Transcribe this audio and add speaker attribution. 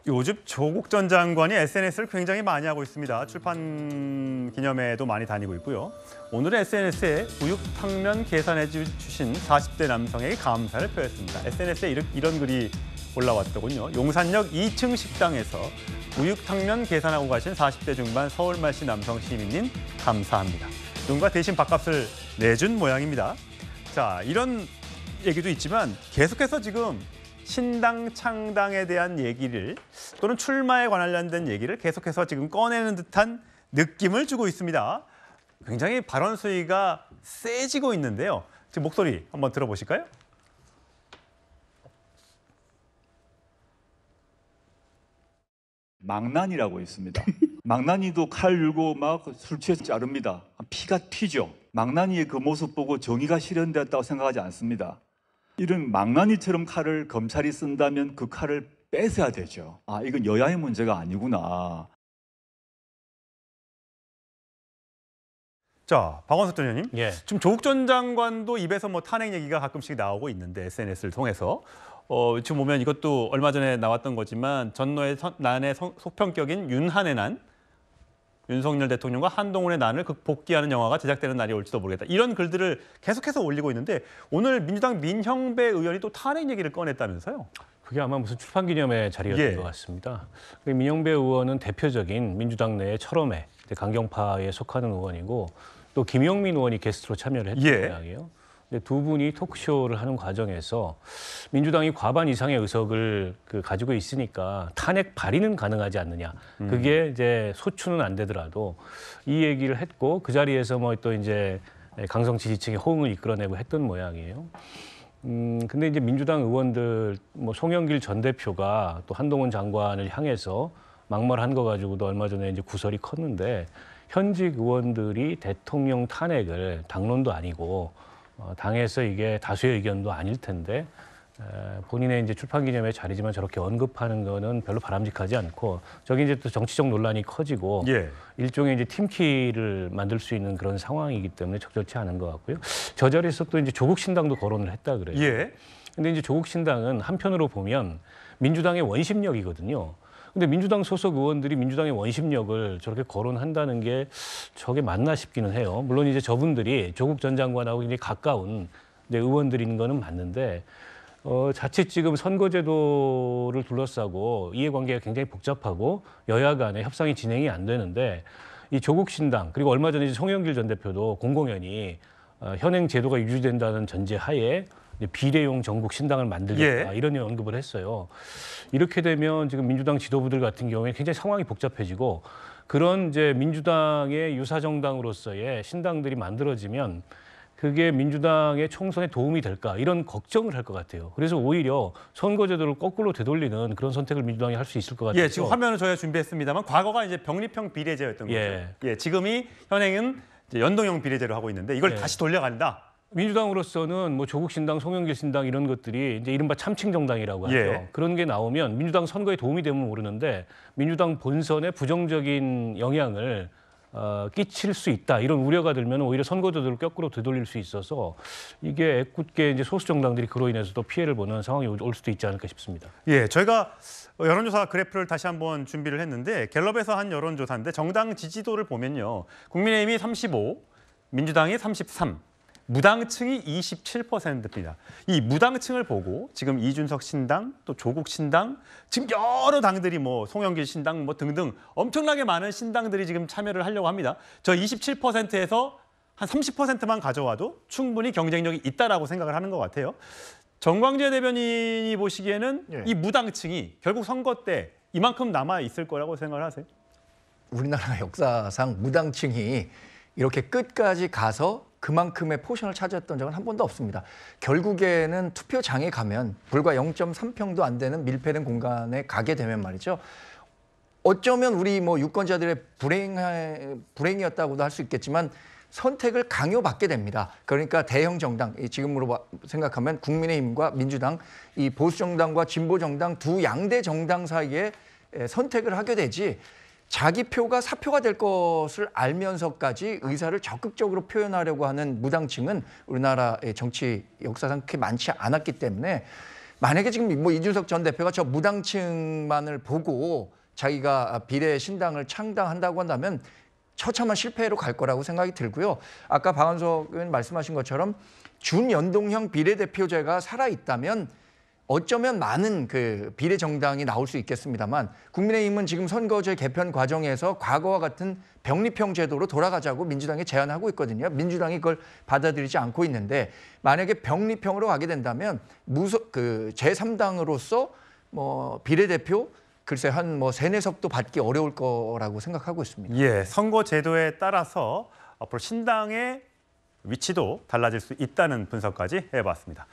Speaker 1: 요즘 조국 전 장관이 SNS를 굉장히 많이 하고 있습니다. 출판 기념회도 많이 다니고 있고요. 오늘은 SNS에 우육탕면 계산해 주신 40대 남성에게 감사를 표했습니다. SNS에 이런 글이 올라왔더군요. 용산역 2층 식당에서 우육탕면 계산하고 가신 40대 중반 서울말씨 남성 시민님 감사합니다. 누군가 대신 밥값을 내준 모양입니다. 자, 이런 얘기도 있지만 계속해서 지금 신당 창당에 대한 얘기를 또는 출마에 관련된 얘기를 계속해서 지금 꺼내는 듯한 느낌을 주고 있습니다. 굉장히 발언 수위가 세지고 있는데요. 지금 목소리 한번 들어보실까요?
Speaker 2: 망나니라고 있습니다. 망나니도 칼 들고 막 술 취해서 자릅니다. 피가 튀죠. 망나니의 그 모습 보고 정의가 실현되었다고 생각하지 않습니다. 이런 망나니처럼 칼을 검찰이 쓴다면 그 칼을 뺏어야 되죠. 아, 이건 여야의 문제가 아니구나.
Speaker 1: 자, 박원석 전 의원님.
Speaker 3: 예.
Speaker 1: 지금 조국 전 장관도 입에서 뭐 탄핵 얘기가 가끔씩 나오고 있는데 SNS를 통해서. 지금 보면 이것도 얼마 전에 나왔던 거지만 전노의 난의 속편격인 윤한의 난, 윤석열 대통령과 한동훈의 난을 복귀하는 영화가 제작되는 날이 올지도 모르겠다. 이런 글들을 계속해서 올리고 있는데 오늘 민주당 민형배 의원이 또 탄핵 얘기를 꺼냈다면서요?
Speaker 3: 그게 아마 무슨 출판기념회 자리였던 것 같습니다. 민형배 의원은 대표적인 민주당 내의 철험회, 강경파에 속하는 의원이고 또 김용민 의원이 게스트로 참여를 했던 모양이에요. 근데 두 분이 토크쇼를 하는 과정에서 민주당이 과반 이상의 의석을 가지고 있으니까 탄핵 발의는 가능하지 않느냐. 그게 이제 소추는 안 되더라도 이 얘기를 했고 그 자리에서 뭐 또 이제 강성 지지층의 호응을 이끌어내고 했던 모양이에요. 근데 이제 민주당 의원들 뭐 송영길 전 대표가 또 한동훈 장관을 향해서 막말한 거 가지고도 얼마 전에 이제 구설이 컸는데 현직 의원들이 대통령 탄핵을 당론도 아니고 당에서 이게 다수의 의견도 아닐 텐데 본인의 이제 출판기념회 자리지만 저렇게 언급하는 거는 별로 바람직하지 않고 저기 이제 또 정치적 논란이 커지고 일종의 이제 팀키를 만들 수 있는 그런 상황이기 때문에 적절치 않은 것 같고요. 저 자리에서 또 이제 조국 신당도 거론을 했다 그래요. 근데 이제 조국 신당은 한편으로 보면 민주당의 원심력이거든요. 근데 민주당 소속 의원들이 민주당의 원심력을 저렇게 거론한다는 게 저게 맞나 싶기는 해요. 물론 이제 저분들이 조국 전 장관하고 굉장히 가까운 의원들인 거는 맞는데 자칫 지금 선거제도를 둘러싸고 이해관계가 굉장히 복잡하고 여야 간에 협상이 진행이 안 되는데 이 조국 신당 그리고 얼마 전에 송영길 전 대표도 공공연히 현행 제도가 유지된다는 전제하에 비례용 전국 신당을 만들겠다 이런 언급을 했어요. 이렇게 되면 지금 민주당 지도부들 같은 경우에 굉장히 상황이 복잡해지고 그런 이제 민주당의 유사정당으로서의 신당들이 만들어지면 그게 민주당의 총선에 도움이 될까 이런 걱정을 할 것 같아요. 그래서 오히려 선거제도를 거꾸로 되돌리는 그런 선택을 민주당이 할 수 있을 것 같아요.
Speaker 1: 지금 화면을 저희가 준비했습니다만 과거가 이제 병립형 비례제였던 거죠. 지금이 현행은 이제 연동형 비례제로 하고 있는데 이걸 다시 돌려간다.
Speaker 3: 민주당으로서는 뭐 조국 신당, 송영길 신당 이런 것들이 이제 이른바 참칭 정당이라고 하죠. 그런 게 나오면 민주당 선거에 도움이 되면 모르는데 민주당 본선에 부정적인 영향을 끼칠 수 있다 이런 우려가 들면 오히려 선거제도를 거꾸로 되돌릴 수 있어서 이게 애꿎게 이제 소수 정당들이 그로 인해서 또 피해를 보는 상황이 올 수도 있지 않을까 싶습니다.
Speaker 1: 저희가 여론조사 그래프를 다시 한번 준비를 했는데 갤럽에서 한 여론조사인데 정당 지지도를 보면요, 국민의힘이 35, 민주당이 33. 무당층이 27%입니다. 이 무당층을 보고 지금 이준석 신당, 또 조국 신당, 지금 여러 당들이 뭐 송영길 신당 뭐 등등 엄청나게 많은 신당들이 지금 참여를 하려고 합니다. 저 27%에서 한 30%만 가져와도 충분히 경쟁력이 있다라고 생각을 하는 것 같아요. 정광재 대변인이 보시기에는 이 무당층이 결국 선거 때 이만큼 남아 있을 거라고 생각을 하세요?
Speaker 4: 우리나라 역사상 무당층이 이렇게 끝까지 가서 그만큼의 포션을 차지했던 적은 한 번도 없습니다. 결국에는 투표장에 가면 불과 0.3평도 안 되는 밀폐된 공간에 가게 되면 말이죠. 어쩌면 우리 뭐 유권자들의 불행이었다고도 할 수 있겠지만 선택을 강요받게 됩니다. 그러니까 대형 정당, 지금으로 생각하면 국민의힘과 민주당, 이 보수 정당과 진보 정당 두 양대 정당 사이에 선택을 하게 되지 자기 표가 사표가 될 것을 알면서까지 의사를 적극적으로 표현하려고 하는 무당층은 우리나라의 정치 역사상 그렇게 많지 않았기 때문에 만약에 지금 뭐 이준석 전 대표가 저 무당층만을 보고 자기가 비례 신당을 창당한다고 한다면 처참한 실패로 갈 거라고 생각이 들고요. 아까 박원석 의원 말씀하신 것처럼 준연동형 비례대표제가 살아있다면 어쩌면 많은 그 비례 정당이 나올 수 있겠습니다만 국민의힘은 지금 선거제 개편 과정에서 과거와 같은 병립형 제도로 돌아가자고 민주당에 제안하고 있거든요. 민주당이 그걸 받아들이지 않고 있는데 만약에 병립형으로 가게 된다면 제3당으로서 뭐 비례대표 글쎄 한 뭐 3-4석도 받기 어려울 거라고 생각하고 있습니다.
Speaker 1: 예, 선거 제도에 따라서 앞으로 신당의 위치도 달라질 수 있다는 분석까지 해봤습니다.